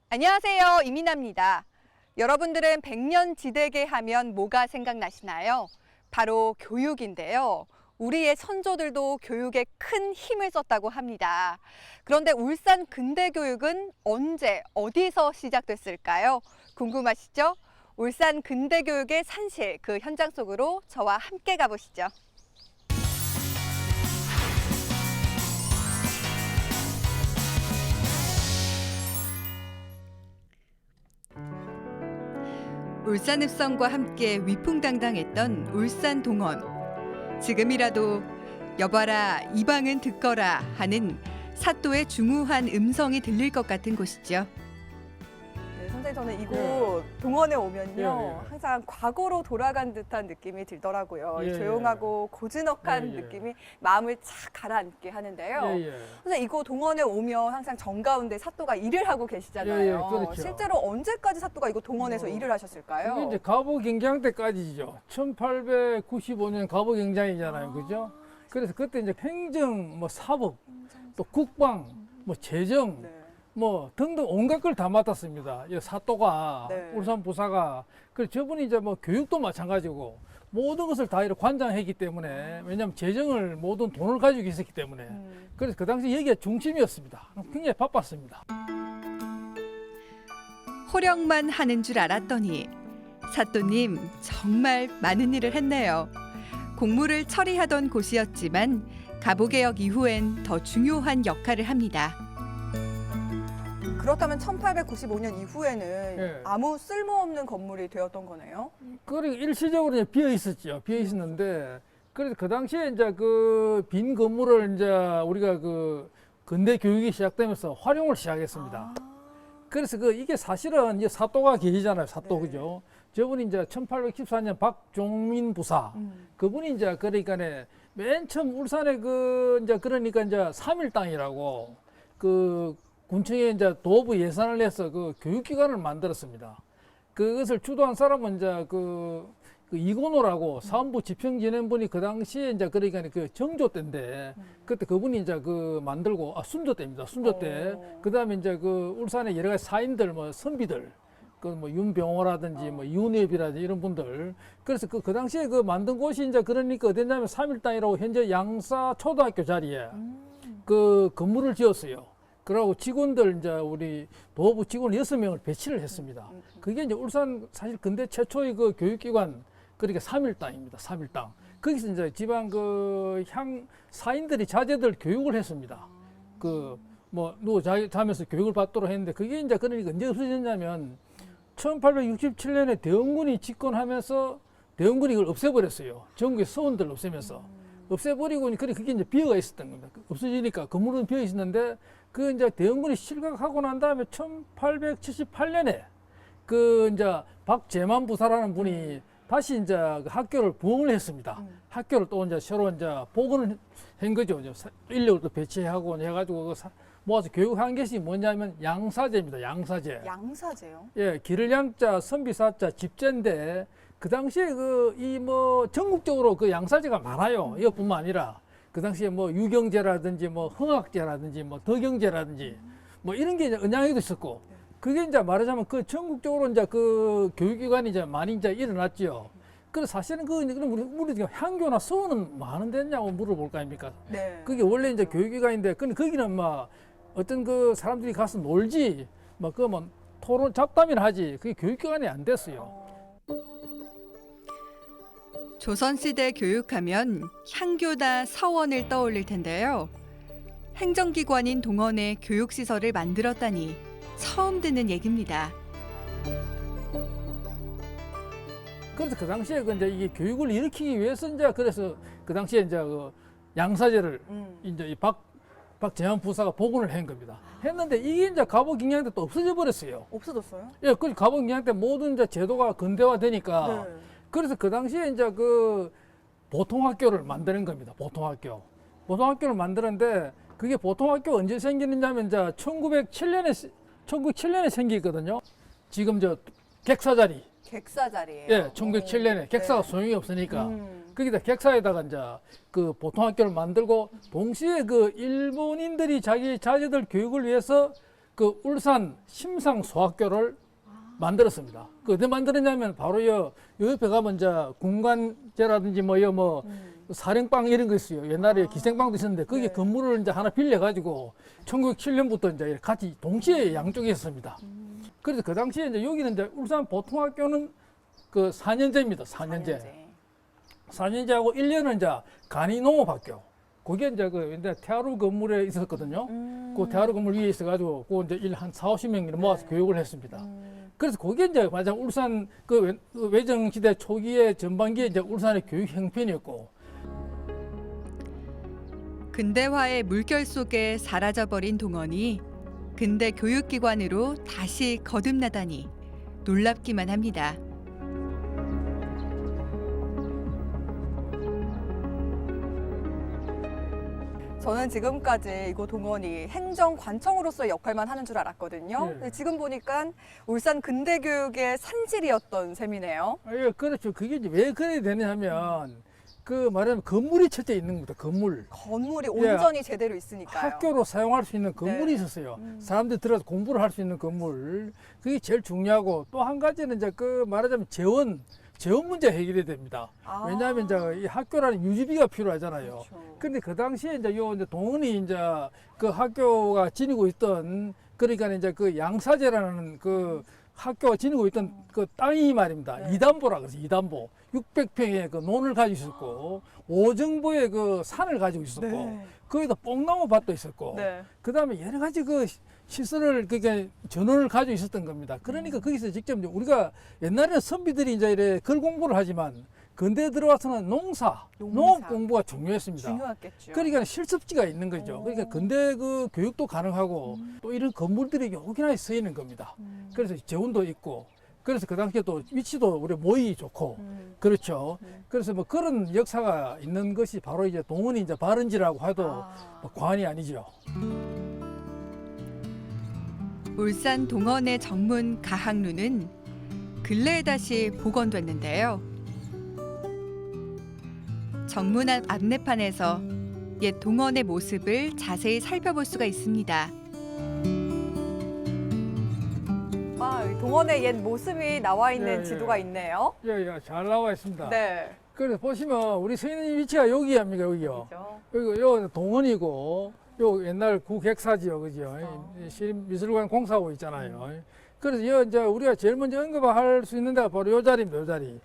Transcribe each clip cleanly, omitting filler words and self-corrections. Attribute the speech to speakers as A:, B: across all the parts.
A: 안녕하세요. 이민아입니다. 여러분들은 백년지대계 하면 뭐가 생각나시나요? 바로 교육인데요. 우리의 선조들도 교육에 큰 힘을 썼다고 합니다. 그런데 울산 근대교육은 언제, 어디서 시작됐을까요? 궁금하시죠? 울산 근대교육의 산실, 그 현장 속으로 저와 함께 가보시죠. 울산 읍성과 함께 위풍당당했던 울산 동원. 지금이라도 여봐라 이방은 듣거라 하는 사또의 중후한 음성이 들릴 것 같은 곳이죠. 네, 선생님 저는 이곳 동원에 오면요 항상 과거로 돌아간 듯한 느낌이 들더라고요. 이 조용하고 고즈넉한 느낌이 마음을 착 가라앉게 하는데요. 선생님 이곳 동원에 오면 항상 정가운데 사또가 일을 하고 계시잖아요.
B: 그렇죠.
A: 실제로 언제까지 사또가 이곳 동원에서 일을 하셨을까요?
B: 이게 이제 갑오경장 때까지죠. 1895년 갑오경장이잖아요, 그죠? 그래서 그때 이제 행정, 뭐 사법, 또 국방, 뭐 재정, 뭐 등등 온갖 걸 다 맡았습니다. 이 사또가 울산 부사가. 그래서 저분이 이제 뭐 교육도 마찬가지고 모든 것을 다 이렇게 관장했기 때문에, 왜냐하면 재정을 모든 돈을 가지고 있었기 때문에, 그래서 그 당시 여기가 중심이었습니다. 굉장히 바빴습니다.
A: 호령만 하는 줄 알았더니 사또님 정말 많은 일을 했네요. 공무를 처리하던 곳이었지만 갑오개혁 이후엔 더 중요한 역할을 합니다. 그렇다면 1895년 이후에는 아무 쓸모없는 건물이 되었던 거네요?
B: 그리고 일시적으로 이제 비어 있었죠. 비어 있었는데, 그래서 그 당시에 이제 그 빈 건물을 이제 우리가 그 근대 교육이 시작되면서 활용을 시작했습니다. 그래서 이게 사실은 이제 사또가 계시잖아요. 사또, 그죠? 저분이 이제 1814년 박종민 부사. 그분이 이제 그러니까네 맨 처음 울산에 그러니까 이제 3일 땅이라고 그 군청에 이제 도부 예산을 내서 그 교육기관을 만들었습니다. 그것을 주도한 사람은 이제 그 이건호라고 사원부 지평진행분이 그 당시에 이제 그러니까 그 정조 때인데 그때 그분이 이제 만들고 순조 때입니다. 순조 때. 그 다음에 이제 울산의 여러 가지 사인들 뭐 선비들 뭐 윤병호라든지 뭐 윤엽이라든지 이런 분들. 그래서 그 당시에 만든 곳이 이제 그러니까 어디냐면 3일 땅이라고 현재 양사 초등학교 자리에 그 건물을 지었어요. 그러고 직원들 이제 우리 도부 직원 6명을 배치를 했습니다. 그게 이제 울산 사실 근대 최초의 그 교육기관 그러니까 3일 땅입니다. 3일 땅. 거기서 이제 지방 사인들이 자제들 교육을 했습니다. 뭐 누워 자면서 교육을 받도록 했는데 그게 이제 그러니까 언제 없어졌냐면 1867년에 대원군이 집권하면서 대원군이 이걸 없애버렸어요. 전국의 서원들을 없애면서. 없애버리고 그게 이제 비어가 있었던 겁니다. 없어지니까 건물은 비어 있었는데 이제 대원군이 실각하고 난 다음에 1878년에 이제 박재만 부사라는 분이 다시 이제 학교를 부흥을 했습니다. 학교를 또 이제 새로 이제 복원을 한 거죠. 인력을 또 배치하고 해가지고 모아서 교육한 것이 뭐냐면 양사제입니다. 양사제.
A: 양사제요?
B: 예, 기를 양자, 선비사자, 집제인데 그 당시에 전국적으로 양사제가 많아요. 이것뿐만 아니라 그 당시에 뭐 유경제라든지 뭐 흥학제라든지 뭐 덕영제라든지 뭐 이런 게 이제 은양에도 있었고 그게 이제 말하자면 전국적으로 이제 교육기관이 이제 많이 이제 일어났죠. 그래서 사실은 우리 향교나 서원은 많은 데냐고 물어볼 거 아닙니까?
A: 네.
B: 그게 원래 이제 교육기관인데 근데 거기는 막 어떤 사람들이 가서 놀지 뭐 토론 잡담이나 하지 그게 교육기관이 안 됐어요.
A: 조선시대 교육하면 향교나 서원을 떠올릴 텐데요. 행정기관인 동원에 교육시설을 만들었다니 처음 듣는 얘기입니다.
B: 그래서 그 당시에 이제 이게 교육을 일으키기 위해서 이제 그래서 그 당시에 이제 양사제를 이제 박재만 부사가 복원을 한 겁니다. 했는데 이게 이제 갑오경장 때 또 없어져 버렸어요.
A: 없어졌어요?
B: 예, 그 갑오경장 때 모든 이제 제도가 근대화되니까 그래서 그 당시에 이제 보통학교를 만드는 겁니다. 보통학교를 만드는데 그게 보통학교 언제 생기느냐면 이제 1907년에 생기거든요. 지금 객사자리.
A: 객사자리예요.
B: 예, 1907년에 객사가 소용이 없으니까 거기다 객사에다가 이제 보통학교를 만들고 동시에 일본인들이 자기 자제들 교육을 위해서 그 울산 심상소학교를 만들었습니다. 그 어디 만들었냐면 바로 요 옆에 가면 이제 군관제라든지 뭐 사령방 이런 거 있어요. 옛날에 기생방도 있었는데 거기
C: 네.
B: 건물을 이제 하나 빌려가지고 1907년부터 이제 같이 동시에 양쪽에 있었습니다. 그래서 그 당시에 이제 여기는 이제 울산 보통학교는 그 4년제입니다. 4년제. 4년제하고 1년은 이제 간이농업학교. 그게 이제 그 옛날 태화루 건물에 있었거든요. 그 태화루 건물 위에 있어가지고 그 이제 한 40~50명 모아서 교육을 했습니다. 그래서 그게 이제 가장 울산 그 외정시대 초기에 전반기에 이제 울산의 교육 형편이었고.
A: 근대화의 물결 속에 사라져버린 동원이 근대 교육기관으로 다시 거듭나다니 놀랍기만 합니다.
C: 저는 지금까지 이곳 동원이 행정관청으로서의 역할만 하는 줄 알았거든요.
B: 네.
C: 근데 지금 보니까 울산 근대교육의 산질이었던 셈이네요.
B: 예, 그렇죠. 그게 이제 왜 그래야 되냐면 그 말하자면 건물이 첫째 있는 겁니다. 건물.
C: 건물이
B: 예.
C: 온전히 제대로 있으니까요.
B: 학교로 사용할 수 있는 건물이
C: 네.
B: 있었어요. 사람들이 들어서 공부를 할 수 있는 건물. 그게 제일 중요하고 또 한 가지는 이제 그 말하자면 재원 문제 해결이 됩니다.
C: 아.
B: 왜냐하면 이제 이 학교라는 유지비가 필요하잖아요.
C: 그렇죠.
B: 근데 그 당시에 이제 이제 동원이 이제 그 학교가 지니고 있던 그러니까 이제 그 양사제라는 그 학교가 지니고 있던 그 땅이 말입니다.
C: 네.
B: 이담보라 그래서 이담보 600평의 그 논을 가지고 있었고 오정보의 그 산을 가지고 있었고
C: 네.
B: 거기다 뽕나무 밭도 있었고
C: 네.
B: 그다음에 여러 가지 그 시설을 그러니까 전원을 가지고 있었던 겁니다. 그러니까 거기서 직접 이제 우리가 옛날에는 선비들이 이제 이래 글 공부를 하지만 근대에 들어와서는 농업 공부가 중요했습니다.
C: 중요했겠죠.
B: 그러니까 실습지가 있는 거죠. 그러니까 근대 그 교육도 가능하고 또 이런 건물들이 여기나 쓰이는 겁니다. 그래서 재원도 있고 그래서 그 당시에 또 위치도 우리 모이 좋고 그렇죠. 그래서 뭐 그런 역사가 있는 것이 바로 이제 동원이 이제 발원지라고 해도 뭐 과언이 아니죠.
A: 울산 동원의 정문 가학루는 근래에 다시 복원됐는데요. 정문 앞 안내판에서 옛 동원의 모습을 자세히 살펴볼 수가 있습니다.
C: 동원의 옛 모습이 나와 있는
B: 예, 예.
C: 지도가 있네요.
B: 예, 잘 나와 있습니다.
C: 네.
B: 그래서 보시면 우리 서 있는 위치가 여기 합니까, 여기요.
C: 그렇죠.
B: 여기 요 동원이고 요 옛날 구객사지요, 그죠? 시립미술관 공사하고 있잖아요. 그래서 요 이제 우리가 제일 먼저 언급할 수 있는 데가 바로 요 자리입니다, 요 자리.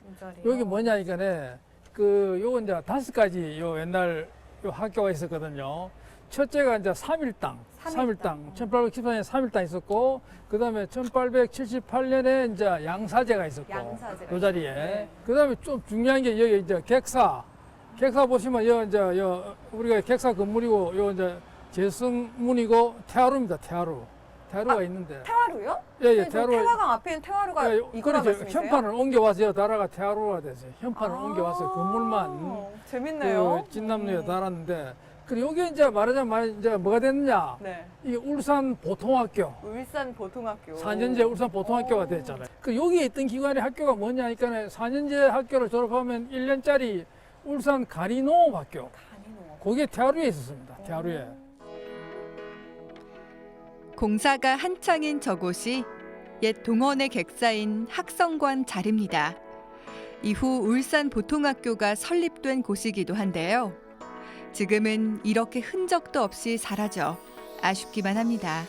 B: 여기 뭐냐, 이거네. 요 이제 5가지 요 옛날 요 학교가 있었거든요. 첫째가 이제 3.1땅. 1814년에 3.1땅 있었고, 그 다음에 1878년에 이제 양사제가 있었고,
C: 양사제가
B: 요 자리에.
C: 네.
B: 그 다음에 좀 중요한 게 여기 이제 객사. 객사 보시면 요 이제 우리가 객사 건물이고, 요 이제 제성문이고, 태화루입니다, 태화루. 태화루가 있는데.
C: 태화루요?
B: 예,
C: 태화강 앞에 있는 태화루가 이거란
B: 그렇죠.
C: 말씀이세요?
B: 현판을 옮겨와서 달아가 태화루가 됐어요. 현판을 옮겨와서 건물만
C: 재밌네요.
B: 그 진남로에 달았는데 그리고 여기 이제 말하자면 이제 뭐가 됐느냐?
C: 네.
B: 이게 울산 보통학교.
C: 울산 보통학교.
B: 4년제 울산 보통학교가 됐잖아요. 그 여기에 있던 기관의 학교가 뭐냐 하니까 4년제 학교를 졸업하면 1년짜리 울산 간이농업학교.
C: 간이농업.
B: 거기에 태화루에 있었습니다. 태화루에.
A: 공사가 한창인 저곳이 옛 동원의 객사인 학성관 자리입니다. 이후 울산 보통학교가 설립된 곳이기도 한데요. 지금은 이렇게 흔적도 없이 사라져 아쉽기만 합니다.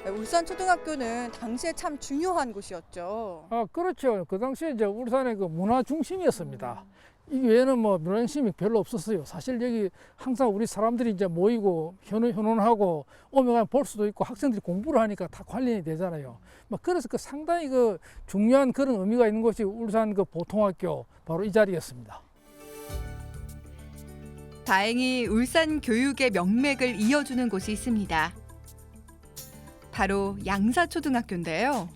C: 울산 초등학교는 당시에 참 중요한 곳이었죠.
B: 아, 그렇죠. 그 당시에 이제 울산의 그 문화 중심이었습니다. 이 외에는 뭐 문화 중심이 별로 없었어요. 사실 여기 항상 우리 사람들이 이제 모이고 현원하고 오면 볼 수도 있고 학생들이 공부를 하니까 다 관련이 되잖아요. 막 그래서 그 상당히 그 중요한 그런 의미가 있는 것이 울산 그 보통학교 바로 이 자리였습니다.
A: 다행히 울산 교육의 명맥을 이어주는 곳이 있습니다. 바로 양사초등학교인데요.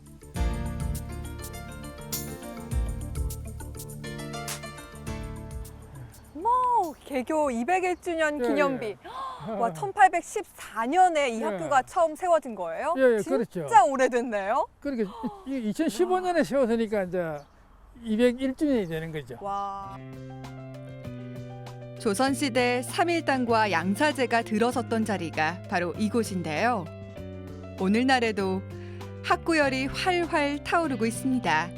C: 개교 201주년
B: 예,
C: 기념비.
B: 예.
C: 와, 1814년에 이
B: 예.
C: 학교가 처음 세워진 거예요?
B: 예, 예,
C: 진짜
B: 그렇죠.
C: 오래됐네요.
B: 그러니까 2015년에 세워서니까 이제 201주년이 되는 거죠.
C: 와.
A: 조선시대 삼일당과 양사제가 들어섰던 자리가 바로 이곳인데요. 오늘날에도 학구열이 활활 타오르고 있습니다.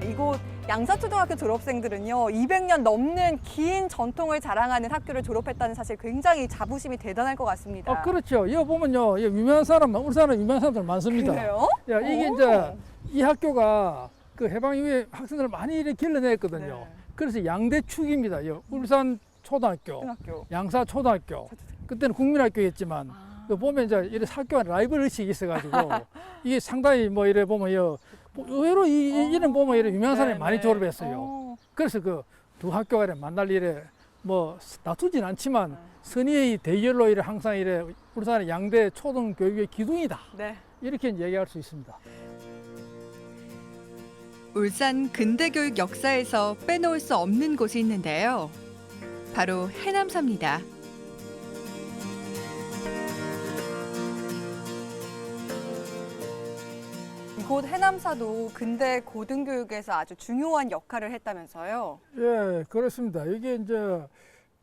C: 이곳 양사초등학교 졸업생들은요, 200년 넘는 긴 전통을 자랑하는 학교를 졸업했다는 사실 굉장히 자부심이 대단할 것 같습니다.
B: 그렇죠. 이거 보면요, 이거 유명한 사람, 울산에 유명한 사람들 많습니다.
C: 그래요?
B: 야, 이게
C: 오.
B: 이제 이 학교가 그 해방 이후에 학생들을 많이 이렇게 길러냈거든요.
C: 네.
B: 그래서 양대축입니다. 이 울산 초등학교,
C: 초등학교.
B: 양사 초등학교. 그때는 국민학교였지만 이거 보면 이제 이래 학교가 라이벌 의식이 있어가지고 이게 상당히 뭐 이래 보면 의외로 이름 보면 이래 유명한 사람이 많이 졸업했어요. 그래서 그 두 학교가 이래 만날 일에 뭐 다투진 않지만 선의의 대결로 이래 항상 이래 울산의 양대 초등 교육의 기둥이다.
C: 네.
B: 이렇게 얘기할 수 있습니다.
A: 울산 근대교육 역사에서 빼놓을 수 없는 곳이 있는데요. 바로 해남사입니다.
C: 이곳 해남사도 근대 고등교육에서 아주 중요한 역할을 했다면서요.
B: 예, 그렇습니다. 이게 이제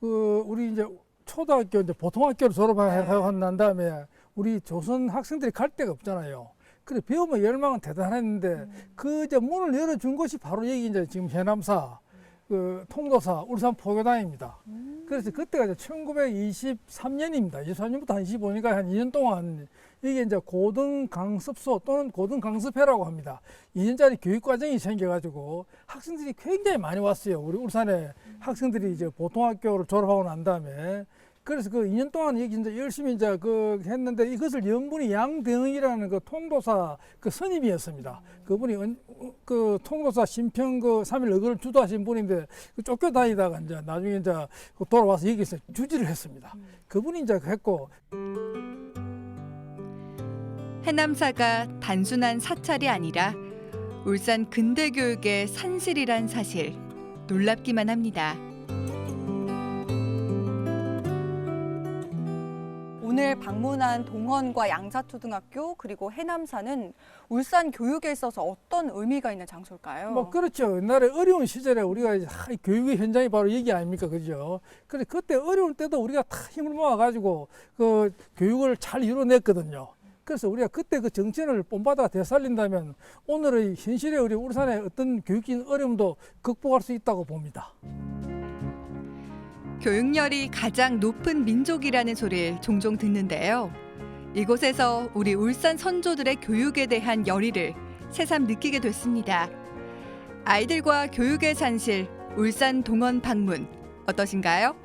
B: 우리 이제 초등학교 이제 보통학교를 졸업하고 난 다음에 우리 조선 학생들이 갈 데가 없잖아요. 그래 배우면 열망은 대단했는데 그 이제 문을 열어준 곳이 바로 여기 이제 지금 해남사, 그 통도사, 울산 포교단입니다. 그래서 그때가 이제 1923년입니다. 23년부터 한 25년까지 한 2년 동안 이게 이제 고등강습소 또는 고등강습회라고 합니다. 2년짜리 교육과정이 생겨가지고 학생들이 굉장히 많이 왔어요. 우리 울산에 학생들이 이제 보통학교를 졸업하고 난 다음에 그래서 그 2년 동안 여기 이제 열심히 이제 했는데 이것을 연분이 양대응이라는 그 통도사 그 선임이었습니다. 그분이 그 통도사 심평 그 3일 어거를 주도하신 분인데 쫓겨다니다가 이제 나중에 이제 돌아와서 여기서 주지를 했습니다. 그분이 이제 했고.
A: 해남사가 단순한 사찰이 아니라 울산 근대교육의 산실이란 사실 놀랍기만 합니다.
C: 오늘 방문한 동원과 양사초등학교 그리고 해남사는 울산 교육에 있어서 어떤 의미가 있는 장소일까요?
B: 뭐 그렇죠. 옛날에 어려운 시절에 우리가 이제 교육의 현장이 바로 여기 아닙니까, 그죠? 그래 그때 어려울 때도 우리가 다 힘을 모아가지고 그 교육을 잘 이뤄냈거든요. 그래서 우리가 그때 그 정신을 본받아 되살린다면 오늘의 현실에 우리 울산의 어떤 교육적인 어려움도 극복할 수 있다고 봅니다.
A: 교육열이 가장 높은 민족이라는 소리를 종종 듣는데요. 이곳에서 우리 울산 선조들의 교육에 대한 열의를 새삼 느끼게 됐습니다. 아이들과 교육의 산실 울산 동원 방문 어떠신가요?